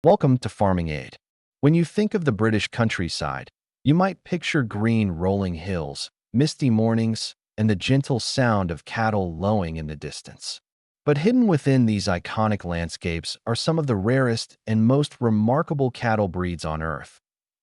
Welcome to Farming Aid. When you think of the British countryside, you might picture green rolling hills, misty mornings, and the gentle sound of cattle lowing in the distance. But hidden within these iconic landscapes are some of the rarest and most remarkable cattle breeds on Earth.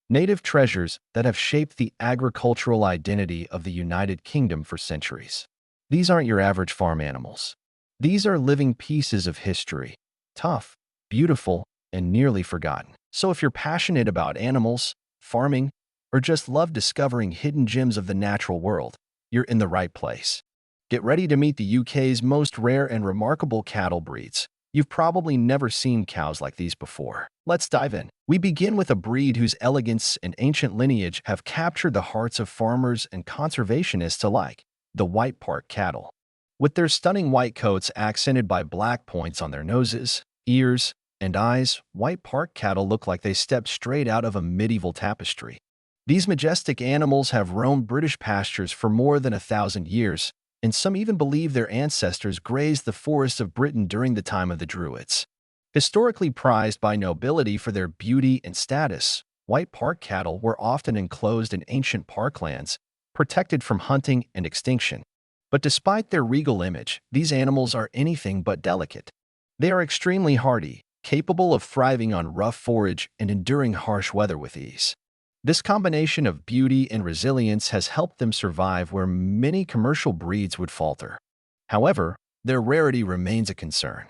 Native treasures that have shaped the agricultural identity of the United Kingdom for centuries. These aren't your average farm animals. These are living pieces of history, tough, beautiful, and nearly forgotten. So if you're passionate about animals, farming, or just love discovering hidden gems of the natural world, you're in the right place. Get ready to meet the UK's most rare and remarkable cattle breeds. You've probably never seen cows like these before. Let's dive in. We begin with a breed whose elegance and ancient lineage have captured the hearts of farmers and conservationists alike, the White Park cattle. With their stunning white coats accented by black points on their noses, ears, and eyes, White Park cattle look like they stepped straight out of a medieval tapestry. These majestic animals have roamed British pastures for more than 1,000 years, and some even believe their ancestors grazed the forests of Britain during the time of the Druids. Historically prized by nobility for their beauty and status, White Park cattle were often enclosed in ancient parklands, protected from hunting and extinction. But despite their regal image, these animals are anything but delicate. They are extremely hardy, capable of thriving on rough forage and enduring harsh weather with ease. This combination of beauty and resilience has helped them survive where many commercial breeds would falter. However, their rarity remains a concern.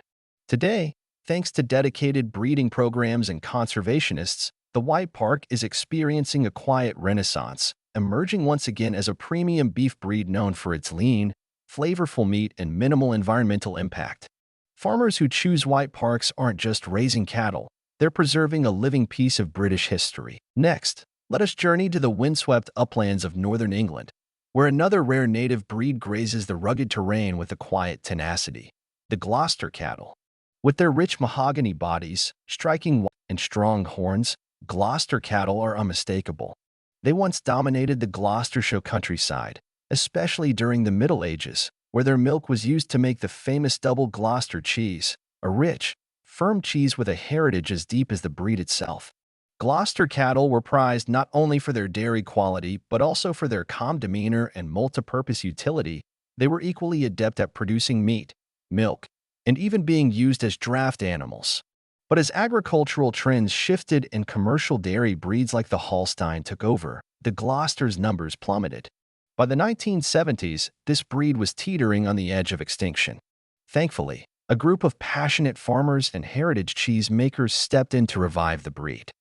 Today, thanks to dedicated breeding programs and conservationists, the White Park is experiencing a quiet renaissance, emerging once again as a premium beef breed known for its lean, flavorful meat and minimal environmental impact. Farmers who choose White Parks aren't just raising cattle, they're preserving a living piece of British history. Next, let us journey to the windswept uplands of northern England, where another rare native breed grazes the rugged terrain with a quiet tenacity, the Gloucester Cattle. With their rich mahogany bodies, striking white and strong horns, Gloucester cattle are unmistakable. They once dominated the Gloucestershire countryside, especially during the Middle Ages, where their milk was used to make the famous double Gloucester cheese, a rich, firm cheese with a heritage as deep as the breed itself. Gloucester cattle were prized not only for their dairy quality but also for their calm demeanor and multi-purpose utility. They were equally adept at producing meat, milk, and even being used as draft animals. But as agricultural trends shifted and commercial dairy breeds like the Holstein took over, the Gloucester's numbers plummeted. By the 1970s, this breed was teetering on the edge of extinction. Thankfully, a group of passionate farmers and heritage cheese makers stepped in to revive the breed.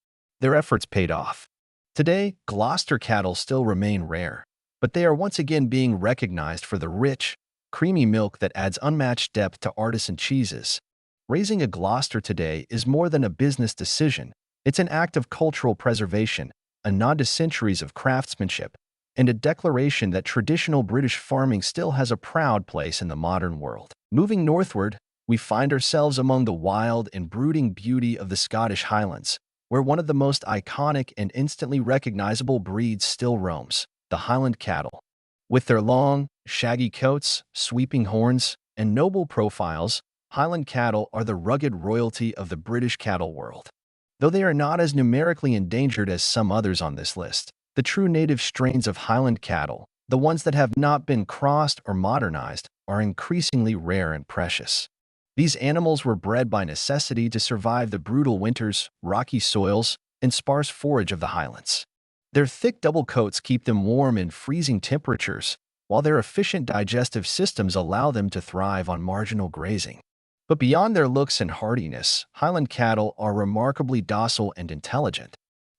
Their efforts paid off. Today, Gloucester cattle still remain rare, but they are once again being recognized for the rich, creamy milk that adds unmatched depth to artisan cheeses. Raising a Gloucester today is more than a business decision. It's an act of cultural preservation, a nod to centuries of craftsmanship, and a declaration that traditional British farming still has a proud place in the modern world. Moving northward, we find ourselves among the wild and brooding beauty of the Scottish Highlands, where one of the most iconic and instantly recognizable breeds still roams, the Highland Cattle. With their long, shaggy coats, sweeping horns, and noble profiles, Highland cattle are the rugged royalty of the British cattle world. Though they are not as numerically endangered as some others on this list, the true native strains of Highland cattle, the ones that have not been crossed or modernized, are increasingly rare and precious. These animals were bred by necessity to survive the brutal winters, rocky soils, and sparse forage of the highlands. Their thick double coats keep them warm in freezing temperatures, while their efficient digestive systems allow them to thrive on marginal grazing. But beyond their looks and hardiness, Highland cattle are remarkably docile and intelligent.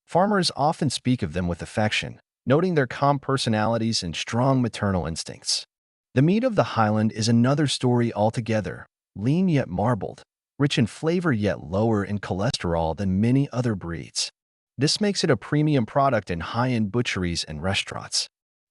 Farmers often speak of them with affection, noting their calm personalities and strong maternal instincts. The meat of the Highland is another story altogether, lean yet marbled, rich in flavor yet lower in cholesterol than many other breeds. This makes it a premium product in high-end butcheries and restaurants.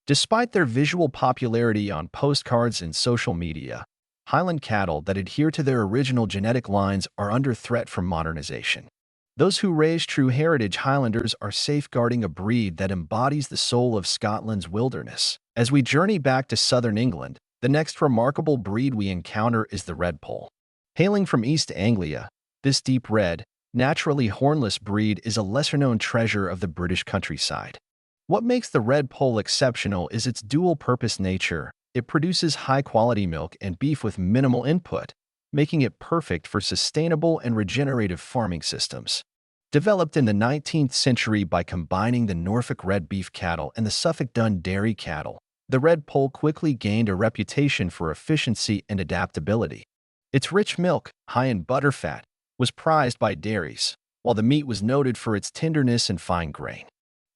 Despite their visual popularity on postcards and social media, Highland cattle that adhere to their original genetic lines are under threat from modernization. Those who raise true heritage Highlanders are safeguarding a breed that embodies the soul of Scotland's wilderness. As we journey back to southern England, the next remarkable breed we encounter is the Red Poll. Hailing from East Anglia, this deep red, naturally hornless breed is a lesser-known treasure of the British countryside. What makes the red poll exceptional is its dual-purpose nature. It produces high-quality milk and beef with minimal input, making it perfect for sustainable and regenerative farming systems. Developed in the 19th century by combining the Norfolk red beef cattle and the Suffolk dun dairy cattle, the red poll quickly gained a reputation for efficiency and adaptability. Its rich milk, high in butterfat, was prized by dairies, while the meat was noted for its tenderness and fine grain.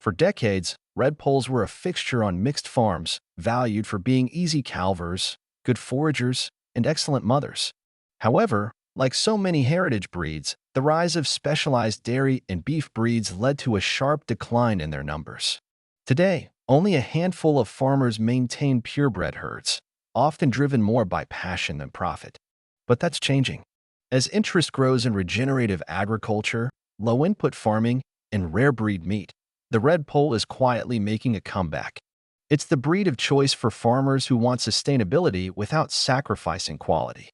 For decades, red polls were a fixture on mixed farms, valued for being easy calvers, good foragers, and excellent mothers. However, like so many heritage breeds, the rise of specialized dairy and beef breeds led to a sharp decline in their numbers. Today, only a handful of farmers maintain purebred herds, often driven more by passion than profit. But that's changing. As interest grows in regenerative agriculture, low-input farming, and rare breed meat, the red poll is quietly making a comeback. It's the breed of choice for farmers who want sustainability without sacrificing quality.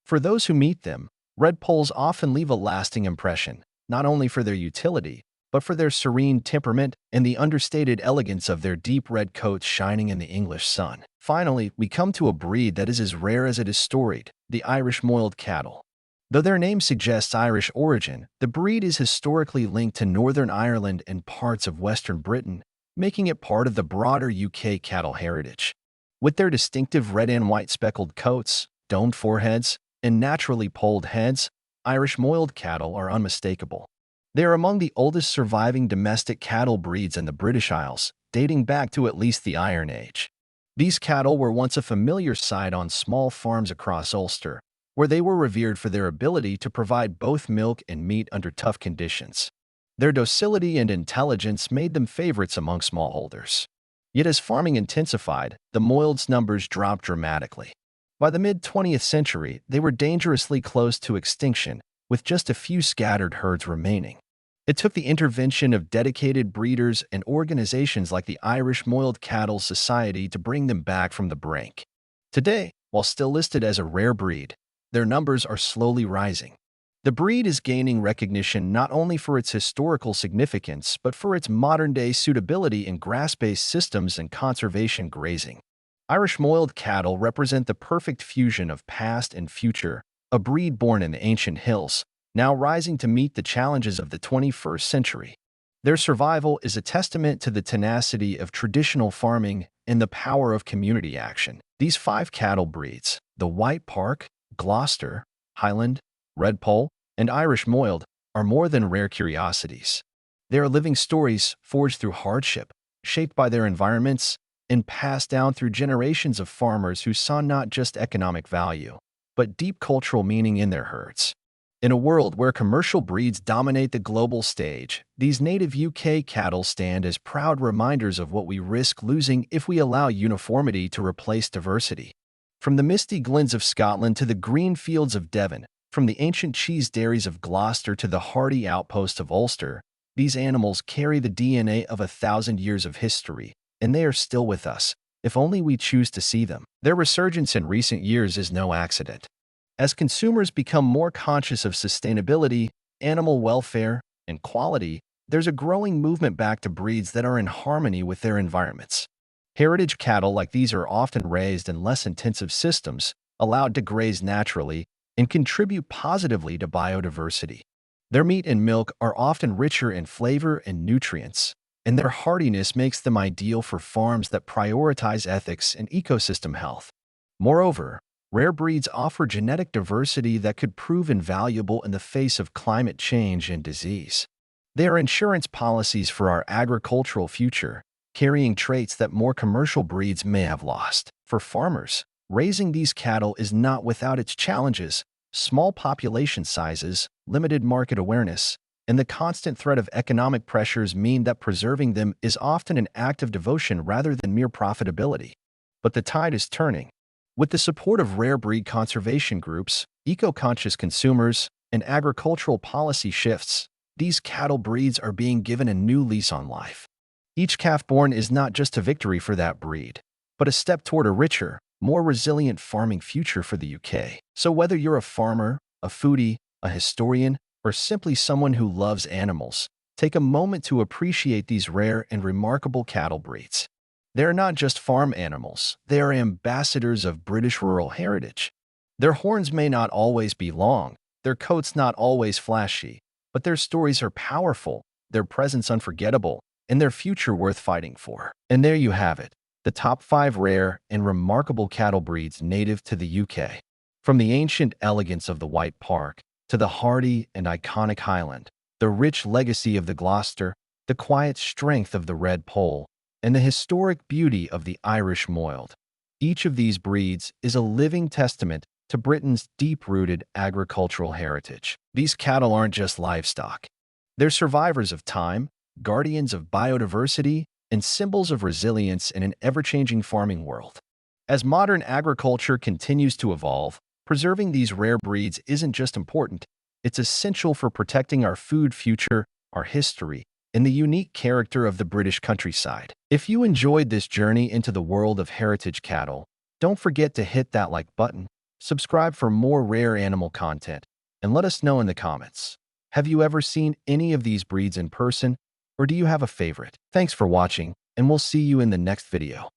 For those who meet them, red polls often leave a lasting impression, not only for their utility, but for their serene temperament and the understated elegance of their deep red coats shining in the English sun. Finally, we come to a breed that is as rare as it is storied, the Irish Moiled cattle. Though their name suggests Irish origin, the breed is historically linked to Northern Ireland and parts of Western Britain, making it part of the broader UK cattle heritage. With their distinctive red and white speckled coats, domed foreheads, and naturally polled heads, Irish Moiled cattle are unmistakable. They are among the oldest surviving domestic cattle breeds in the British Isles, dating back to at least the Iron Age. These cattle were once a familiar sight on small farms across Ulster, where they were revered for their ability to provide both milk and meat under tough conditions. Their docility and intelligence made them favorites among smallholders. Yet as farming intensified, the Moiled's numbers dropped dramatically. By the mid-20th century, they were dangerously close to extinction, with just a few scattered herds remaining. It took the intervention of dedicated breeders and organizations like the Irish Moiled Cattle Society to bring them back from the brink. Today, while still listed as a rare breed, their numbers are slowly rising. The breed is gaining recognition not only for its historical significance, but for its modern-day suitability in grass-based systems and conservation grazing. Irish Moiled cattle represent the perfect fusion of past and future, a breed born in the ancient hills, now rising to meet the challenges of the 21st century. Their survival is a testament to the tenacity of traditional farming and the power of community action. These 5 cattle breeds, the White Park, Gloucester, Highland, Red Poll, and Irish Moiled, are more than rare curiosities. They are living stories forged through hardship, shaped by their environments, and passed down through generations of farmers who saw not just economic value, but deep cultural meaning in their herds. In a world where commercial breeds dominate the global stage, these native UK cattle stand as proud reminders of what we risk losing if we allow uniformity to replace diversity. From the misty glens of Scotland to the green fields of Devon, from the ancient cheese dairies of Gloucester to the hardy outposts of Ulster, these animals carry the DNA of 1,000 years of history, and they are still with us, if only we choose to see them. Their resurgence in recent years is no accident. As consumers become more conscious of sustainability, animal welfare, and quality, there's a growing movement back to breeds that are in harmony with their environments. Heritage cattle like these are often raised in less intensive systems, allowed to graze naturally, and contribute positively to biodiversity. Their meat and milk are often richer in flavor and nutrients, and their hardiness makes them ideal for farms that prioritize ethics and ecosystem health. Moreover, rare breeds offer genetic diversity that could prove invaluable in the face of climate change and disease. They are insurance policies for our agricultural future, carrying traits that more commercial breeds may have lost. For farmers, raising these cattle is not without its challenges. Small population sizes, limited market awareness, and the constant threat of economic pressures mean that preserving them is often an act of devotion rather than mere profitability. But the tide is turning. With the support of rare breed conservation groups, eco-conscious consumers, and agricultural policy shifts, these cattle breeds are being given a new lease on life. Each calf born is not just a victory for that breed, but a step toward a richer, more resilient farming future for the UK. So whether you're a farmer, a foodie, a historian, or simply someone who loves animals, take a moment to appreciate these rare and remarkable cattle breeds. They are not just farm animals, they are ambassadors of British rural heritage. Their horns may not always be long, their coats not always flashy, but their stories are powerful, their presence unforgettable, and their future worth fighting for. And there you have it, the top 5 rare and remarkable cattle breeds native to the UK. From the ancient elegance of the White Park to the hardy and iconic Highland, the rich legacy of the Gloucester, the quiet strength of the Red Pole, and the historic beauty of the Irish Moiled. Each of these breeds is a living testament to Britain's deep-rooted agricultural heritage. These cattle aren't just livestock. They're survivors of time, guardians of biodiversity, and symbols of resilience in an ever-changing farming world. As modern agriculture continues to evolve, preserving these rare breeds isn't just important, it's essential for protecting our food future, our history, and the unique character of the British countryside. If you enjoyed this journey into the world of heritage cattle, don't forget to hit that like button, subscribe for more rare animal content, and let us know in the comments. Have you ever seen any of these breeds in person, or do you have a favorite? Thanks for watching, and we'll see you in the next video.